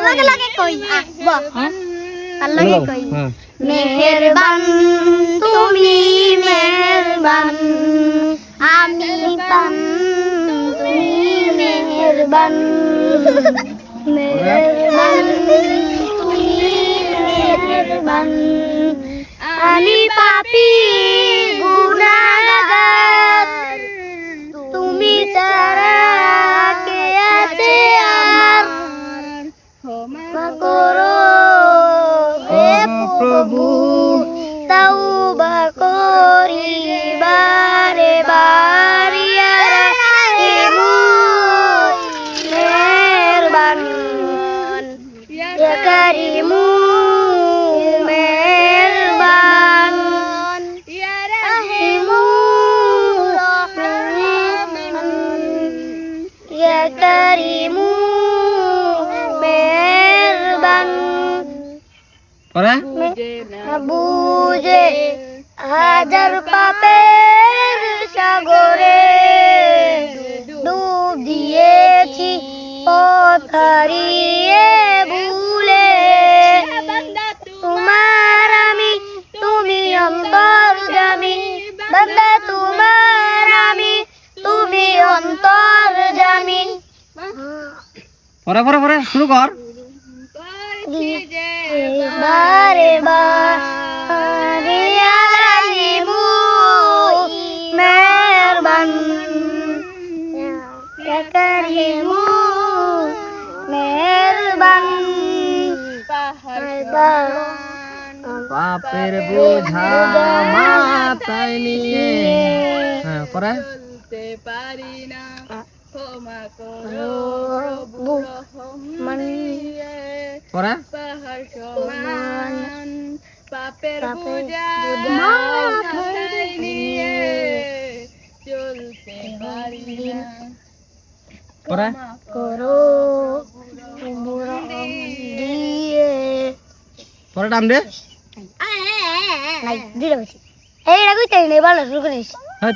লগে লগে কই লগে কই মেহেরবান তুমি মেহেরবান আমি পান তুমি মেহেরবান মেহেরবান তুমি মেহেরবান আমি পাপী গুনাহগার তুমি ছাড়া কে আছে আমার ক্ষমা করো হে প্রভু তাওবা করি বারে বারে ইয়া রাহিমু মেহেরবান ইয়া কারিমু মেহেরবান ইয়া রাহিমু ইয়া কারিমু মেহেরবান পরে বুঝে হাজার পাপের সাগরে ডুব দিয়েছি পথ হারিয়ে ভুলে তোমার আমি তুমি অন্তর্যামী বান্দা তোমার আমি তুমি অন্তর্যামী পরে পরে পরে শুরু কর বারে বারে ইয়া রাহিমু মেহেরবান ইয়া কারিমু মেহেরবান পাপের বোঝা মাথায় নিয়ে হ্যাঁ পরে পারি না ক্ষমা করো প্রভু রহমান পরে পাহাড় সমান পাপের বোঝা মাথায় নিয়ে চলতে পারি না পরে করো দিয়ে পরে টান দে নাই দিলে এই রাগুই তাই নেই ভালো শুরু করিস হ্যাঁ